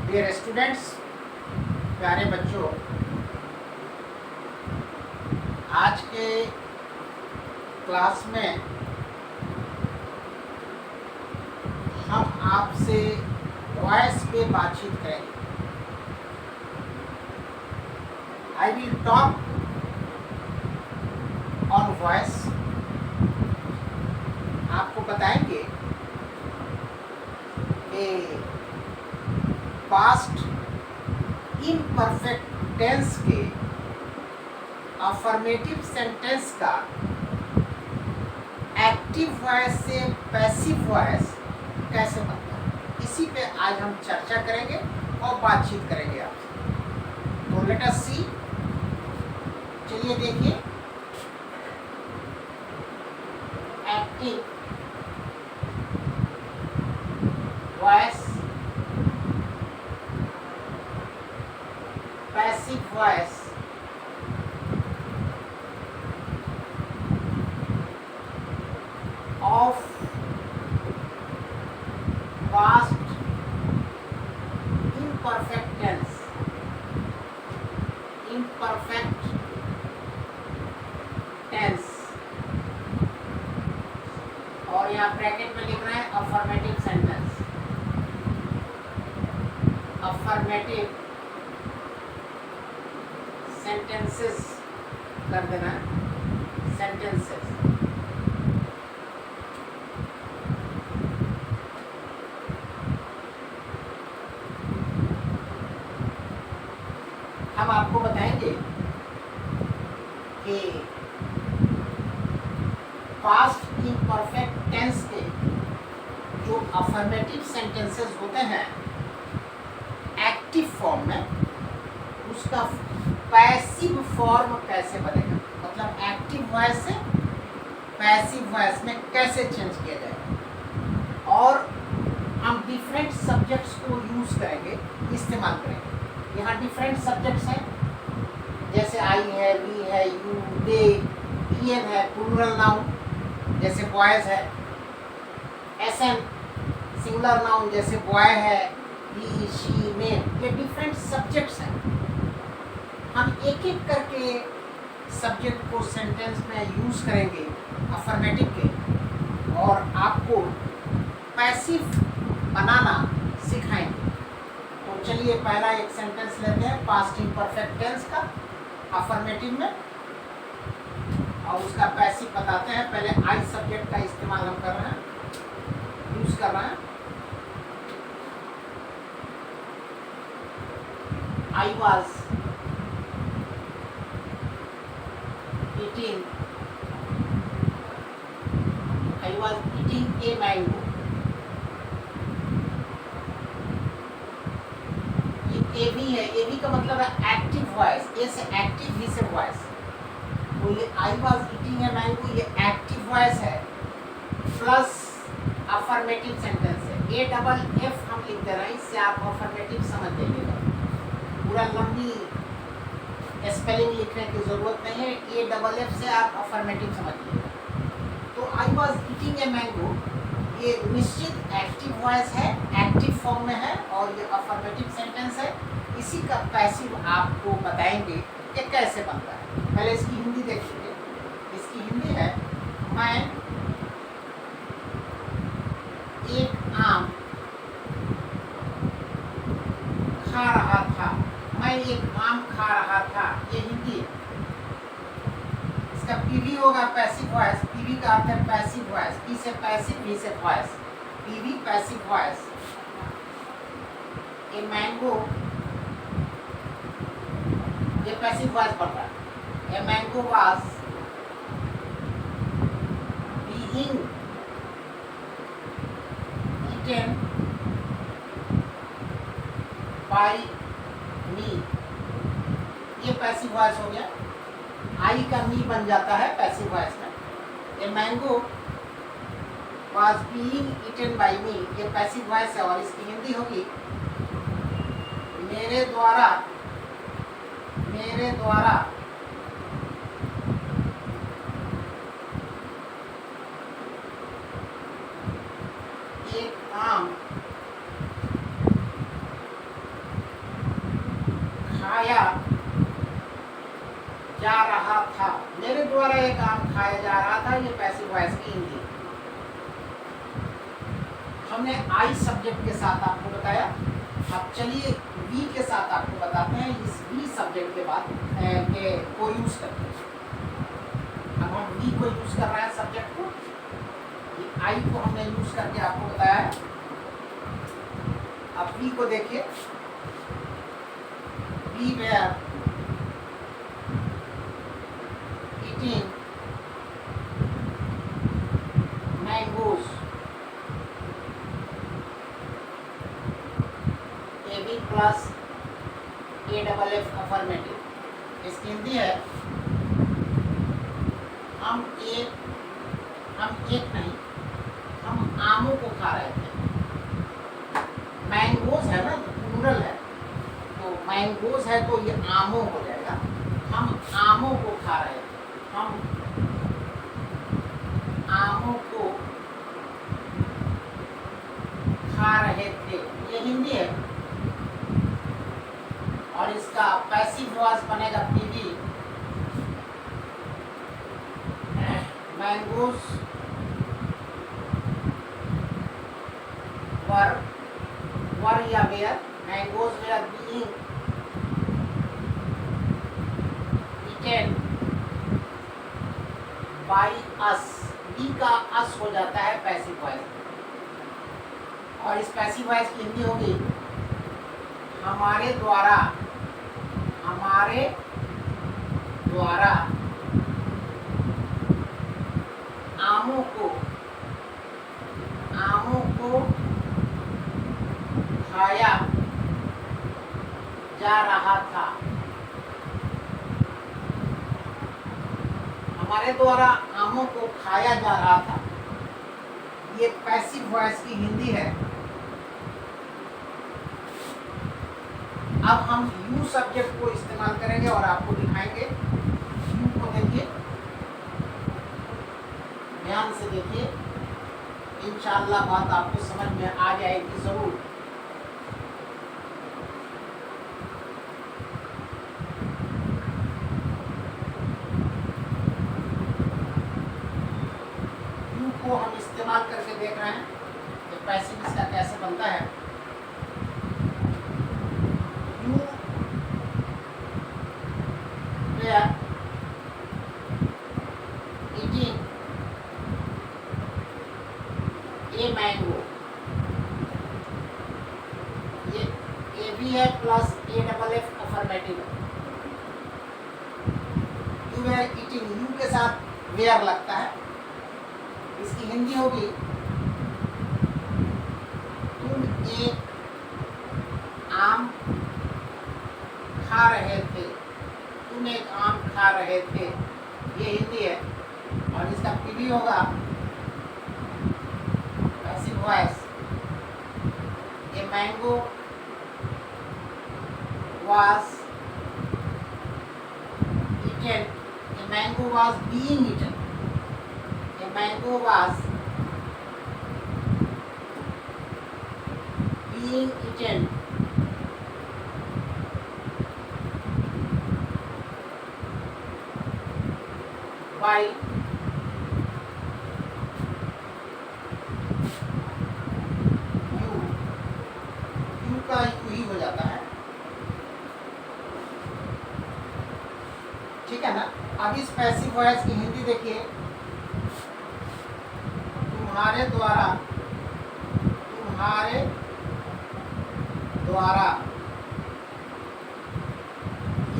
Dear students, प्यारे बच्चों, आज के क्लास में हम आपसे वॉइस पे बातचीत करेंगे। I will talk on voice. आपको बताएंगे कि पास्ट इम्परफेक्ट टेंस के अफर्मेटिव सेंटेंस का एक्टिव वॉइस से पैसिव वॉइस कैसे बनता है, इसी पे आज हम चर्चा करेंगे और बातचीत करेंगे आपसे। तो लेट अस सी, चलिए देखिए। Active voice, passive voice, of past imperfect tense, imperfect tense, और यहाँ ब्रैकेट में लिख रहे हैं अफर्मेटिव सेंटेंस, अफर्मेटिव सेंटेंसेस कर देना, सेंटेंसेस। हम आपको बताएंगे कि पास्ट इम्परफेक्ट टेंस के जो अफर्मेटिव सेंटेंसेस होते हैं एक्टिव फॉर्म में, उसका पैसिव फॉर्म कैसे बनेगा, मतलब एक्टिव वॉइस से पैसिव वॉइस में कैसे चेंज किया जाएगा। और हम डिफरेंट सब्जेक्ट्स को यूज़ करेंगे, इस्तेमाल करेंगे। यहाँ डिफरेंट सब्जेक्ट्स हैं, जैसे आई है, वी है, यू, दे, ईएन है, प्लूरल नाउन जैसे बॉयज है, एसएन सिंगुलर नाउन जैसे बॉय है, ही, शी, मेन। ये डिफरेंट सब्जेक्ट्स हैं। हम एक एक करके सब्जेक्ट को सेंटेंस में यूज़ करेंगे अफर्मेटिव के, और आपको पैसिव बनाना सिखाएंगे। तो चलिए पहला एक सेंटेंस लेते हैं पास्ट इम्परफेक्ट टेंस का अफर्मेटिव में, और उसका पैसिव बताते हैं। पहले आई सब्जेक्ट का इस्तेमाल हम कर रहे हैं, यूज कर रहे हैं। I was eating, I was eating a mango. A भी है, ए भी का मतलब है एक्टिव वॉइस, ए से एक्टिव, बी से वॉइस। तो ये आई वॉज ईटिंग ए मैंगो, ये एक्टिव वॉइस है प्लस अफर्मेटिव सेंटेंस है। ए डबल एफ हम लिख दे रहे हैं, इससे आप अफर्मेटिव समझ जाइएगा। पूरा लंबी स्पेलिंग लिखने की जरूरत नहीं है, ए डबल एफ से आप अफर्मेटिव समझिएगा। तो आई वॉज ईटिंग ए मैंगो, ये निश्चित एक्टिव वॉइस है, एक्टिव फॉर्म में है, और ये अफर्मेटिव सेंटेंस है। इसी का पैसिव आपको बताएंगे कि कैसे बनता है। पहले इसकी हिंदी देखिए। इसकी हिंदी है, मैं एक आम खा रहा था, मैं एक आम खा रहा था, ये हिंदी है। इसका पीवी होगा पैसिव वॉइस, पीवी का अर्थ है पैसिव वॉइस, पी से पैसिव, वी से voice, PV passive voice. A mango, ये पैसिव वॉइस पड़ता है। A mango was being eaten by me, ये पैसिव वॉइस हो गया। आई का मी बन जाता है पैसिव वॉइस में। A mango was being eaten by me, ये पैसिव वॉइस है, और इसकी हिंदी होगी मेरे द्वारा एक आम है ये पैसिव वॉइस की हिंदी। हमने आई सब्जेक्ट के साथ आपको बताया। अब चलिए वी के साथ आपको बताते हैं इस वी सब्जेक्ट के बाद के को यूज करते हैं। अब हम वी को यूज कर रहे हैं सब्जेक्ट को, आई को हमने यूज करके आपको बताया है। अब वी को देखिए, we were eating mangoes, A B plus A double F affirmative. इसकी हिंदी है हम एक नहीं, हम आमों को खा रहे थे। मैंगोज है ना, तो प्लूरल है, तो मैंगोज है तो ये आमों हो जाएगा। हम आमों को खा रहे थे, हम आमों को खा रहे थे, ये हिंदी है। और इसका पैसिव वॉइस बनेगा पीवी, मैंगोज वर या were, mangoes were being eaten by us. We का अस हो जाता है पैसिव वॉइस, और इस पैसिव वॉइस की हिंदी होगी हमारे द्वारा, हमारे द्वारा आमों को खाया जा रहा था। हमारे द्वारा आमों को खाया जा रहा था, ये पैसिव वॉइस की हिंदी है। अब हम यू सब्जेक्ट को इस्तेमाल करेंगे और आपको दिखाएंगे। यू को देखिए, ध्यान से देखिए, इंशाअल्लाह बात आपको समझ में आ जाएगी जरूर। यू को हम इस्तेमाल करके देख रहे हैं कि पैसिव इसका कैसे बनता है। You were eating a mango, ये ए बी है plus A double F affirmative. You were eating, you के साथ वेयर लगता है, इसकी हिंदी होगी तुम एक आम खा रहे थे, तुम एक आम खा रहे थे, ये हिंदी है। और इसका पीवी होगा passive voice, a mango was eaten, a mango was being eaten, a mango was being eaten by you का यू ही हो जाता है, ठीक है ना। अब इस पैसिव वॉइस की हिंदी देखिए, तुम्हारे द्वारा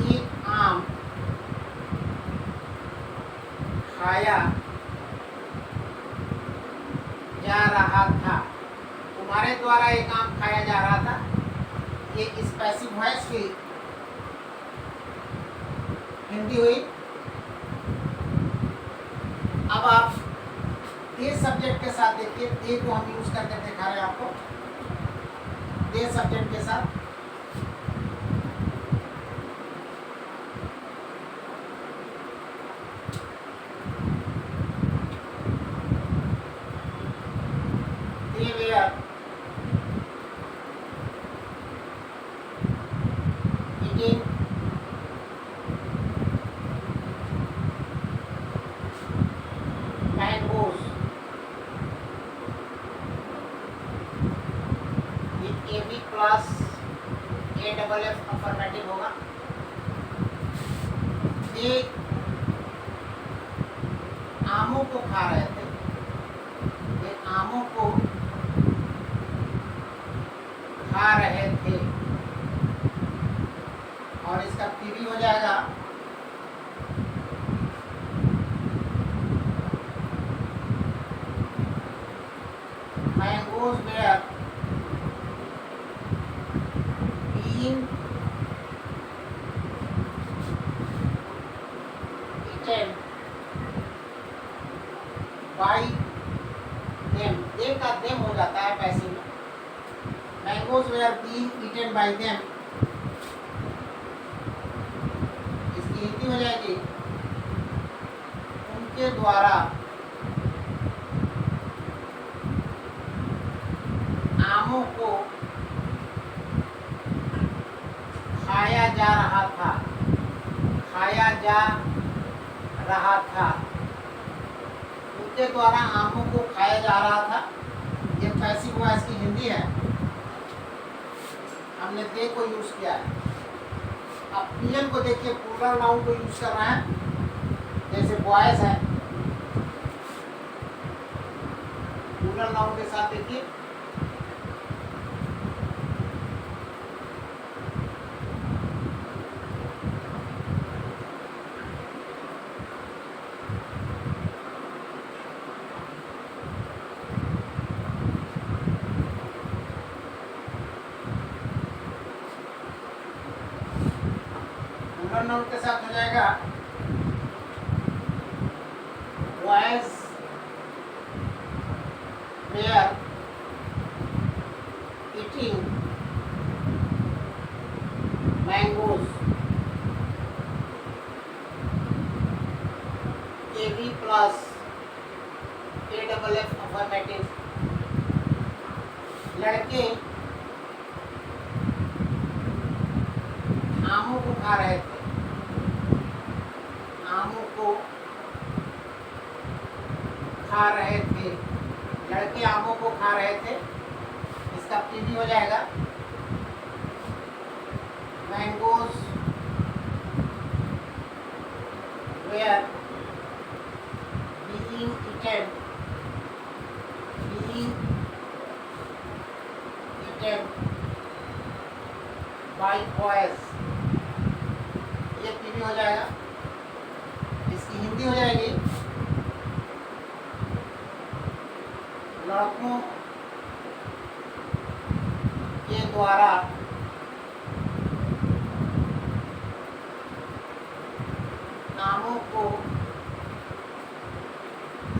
एक आम खाया जा रहा था, तुम्हारे द्वारा एक आम खाया जा रहा था, ये इस पैसिव वॉइस की हिंदी हुई। अब आप दे सब्जेक्ट के साथ देखिए, दे को हम यूज करके दिखा रहे हैं आपको, दे सब्जेक्ट के साथ। They were eating double F affirmative होगा। ये आमों को खा रहे थे, ये आमों को खा रहे थे, और इसका पीवी हो जाएगा mangoes were being eaten by them. They का देम हो जाता है पैसिव में। Mangoes were being eaten by them, इसकी हिंदी हो जाएगी उनके द्वारा आमों को खाया जा रहा था, खाया जा रहा था, उनके द्वारा आमों को खाया जा रहा था। ये पैसिव वॉइस की हिंदी है, हमने दे को यूज किया है। अब पियन को देखिए, प्लूरल नाउन को यूज कर रहे हैं, जैसे बॉयज है, प्लूरल नाउन के साथ देखिए नाउन के साथ हो जाएगा boys were eating mangoes, AB plus A double F affirmative. लड़के आमों को खा रहे थे, आमों को खा रहे थे, लड़के आमों को खा रहे थे, इसका पीवी हो जाएगा mangoes were being eaten by boys, ये पीवी हो जाएगा। इसकी हिंदी हो जाएगी लड़कों के द्वारा आमों को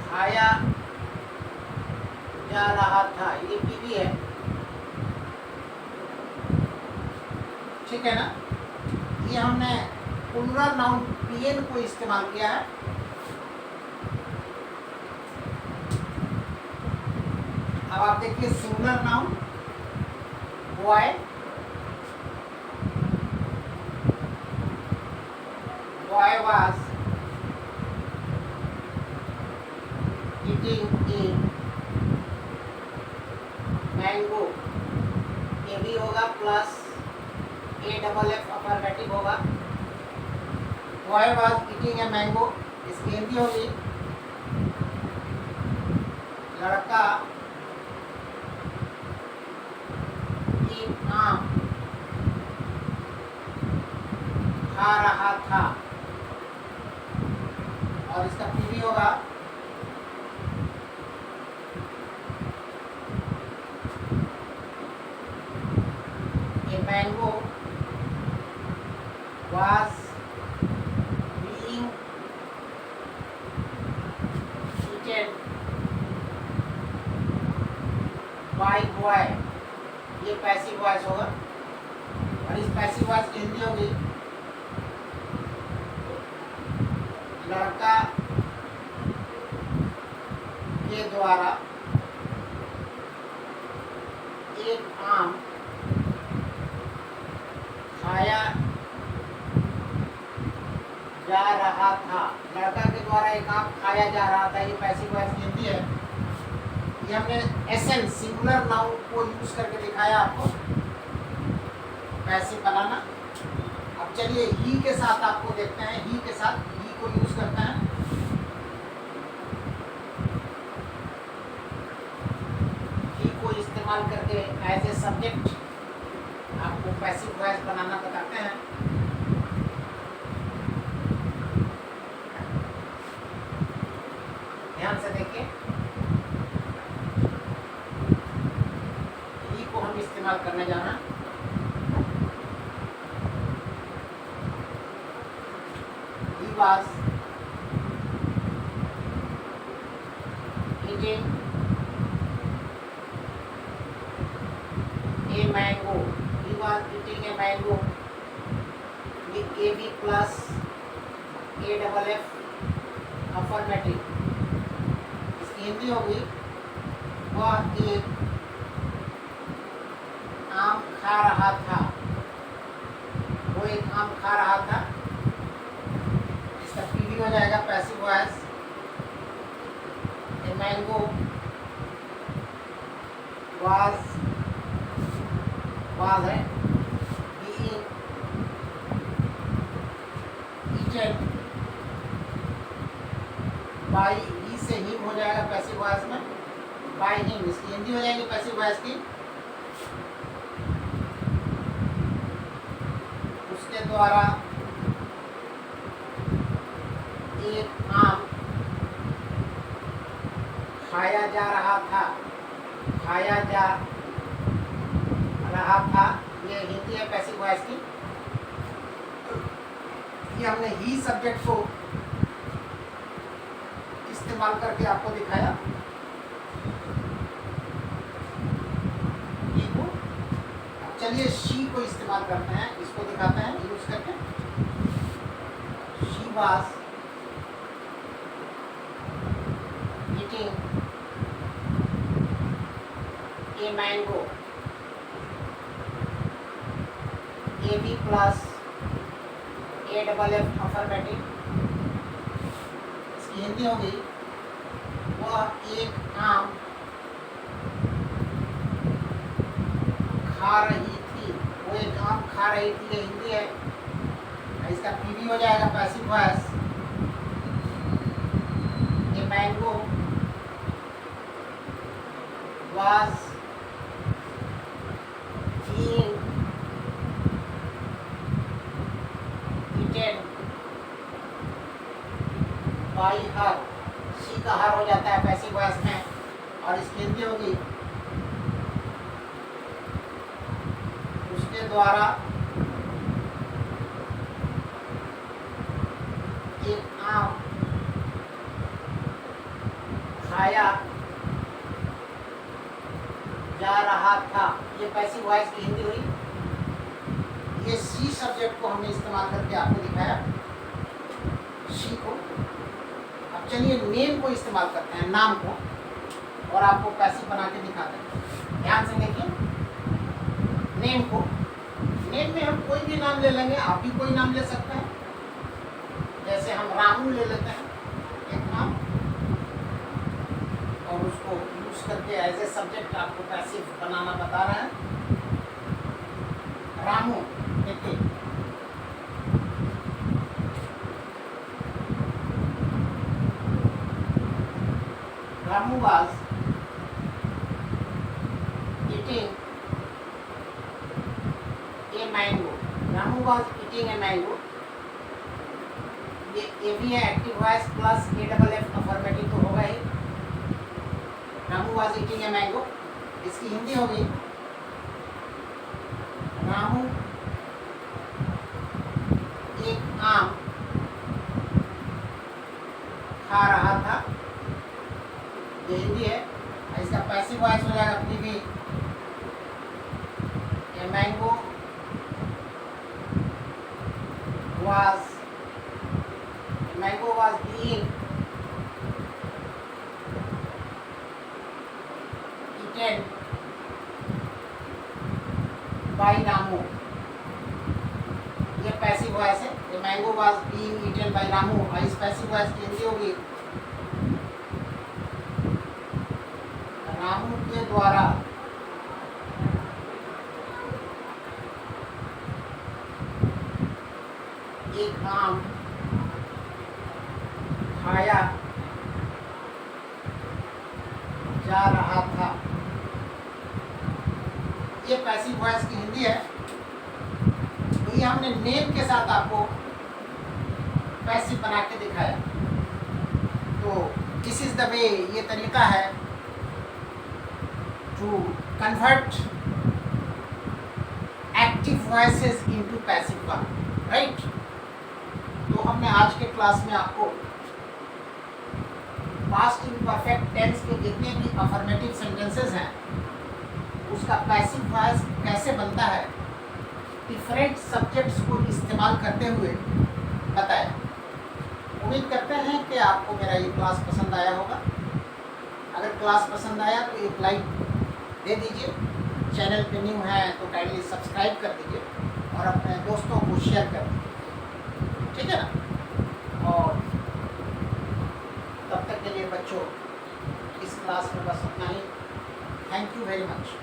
खाया जा रहा था, ये पीवी है, ठीक है ना। ये हमने प्लूरल नाउन पीएन को इस्तेमाल किया है। अब आप देखिए singular noun boy, boy was eating a mango, ये भी होगा प्लस ए डबल एफ अफर्मेटिव होगा। Boy was eating a mango, इसकी हिंदी होगी लड़का एक आम खा रहा था, और इसका पीवी होगा a mango was being eaten by boy, ये पैसिव वॉइस होगा, और इस पैसिव वॉइस की हिंदी होगी लड़का के द्वारा एक आम खाया जा रहा था, लड़का के द्वारा एक आम खाया जा रहा था, ये पैसिव वॉइस की हिंदी है। ये हमने एसएन सिंगुलर नाउन को यूज करके दिखाया आपको। पैसिव बनाना। अब चलिए ही के साथ आपको देखते हैं, ही के साथ ही को यूज करते हैं। ही को इस्तेमाल करके एज ए सब्जेक्ट आपको पैसिव वॉइस बनाना बताते हैं। ध्यान से देखिए, ही को हम इस्तेमाल करने जाना। He was eating a mango. He was eating a mango with AB plus A double F affirmative. इसकी हिंदी होगी वह एक आम खा रहा था। वो एक आम खा रहा था। इसका पीवी हो जाएगा passive voice. A mango was है being eaten by, ही से him हो जाएगा पैसिव वॉइस में, by him इसकी हिंदी हो जाएगी पैसिव वॉइस की। उसके द्वारा एक आम खाया जा रहा था। खाया जा रहा था ये हिंदी है पैसिव वॉइस की। ये हमने ही सब्जेक्ट को इस्तेमाल करके आपको दिखाया। ही को अब चलिए शी को इस्तेमाल करते हैं, इसको दिखाते हैं यूज करके। She was eating a mango, AB plus A double F affirmative। इसकी हिंदी होगी वह एक आम खा रही थी। वो एक आम खा रही थी, ये हिंदी है। इसका पीवी हो जाएगा passive voice. A mango was being eaten by her। She का हर हो जाता है पैसिव वॉइस में और इसकी हिंदी होगी उसके द्वारा एक आम खाया जा रहा था। ये पैसिव वॉइस की हिंदी हुई। ये सी सब्जेक्ट को हमने इस्तेमाल करके आपको दिखाया, शी को। अब चलिए नेम को इस्तेमाल करते हैं, नाम को, और आपको पैसिव बना के दिखाते हैं। ध्यान से देखिए नेम को। नेम में हम कोई भी नाम ले लेंगे, आप भी कोई नाम ले सकते हैं। जैसे हम रामू ले लेते हैं एक नाम, और उसको यूज करके एज ए सब्जेक्ट आपको पैसिव बनाना बता रहे हैं। रामू देखिए, Ramu was eating a mango। Ramu was eating a mango। ये भी है active voice plus A double F affirmative तो होगा ही। Ramu was eating a mango, इसकी हिंदी होगी रामू एक आम खा रहा था, ये हिंदी है। इसका पैसिव वॉइस हो जाएगा PV. A mango was being eaten by Ramu. ये पैसिव वॉइस है। The mango was being eaten by Ramu. और इस पैसिव वॉइस की हिंदी होगी रामू के द्वारा जा रहा था, ये पैसिव वॉइस की हिंदी है। तो ये हमने नेम के साथ आपको पैसिव बना के दिखाया। तो दिस इज द वे, ये तरीका है to convert active voices into passive one, right. तो हमने आज के क्लास में आपको पास्ट इम्परफेक्ट टेंस के जितने भी अफर्मेटिव सेंटेंसेस हैं उसका पैसिव वॉइस कैसे बनता है, डिफरेंट सब्जेक्ट्स को इस्तेमाल करते हुए बताया। उम्मीद करते हैं कि आपको मेरा ये क्लास पसंद आया होगा। अगर क्लास पसंद आया तो एक लाइक दे दीजिए, चैनल पे न्यू है तो काइंडली सब्सक्राइब कर दीजिए और अपने दोस्तों को शेयर कर दीजिए, ठीक है ना। और तब तक के लिए बच्चों इस क्लास में बस उतना ही। Thank you very much.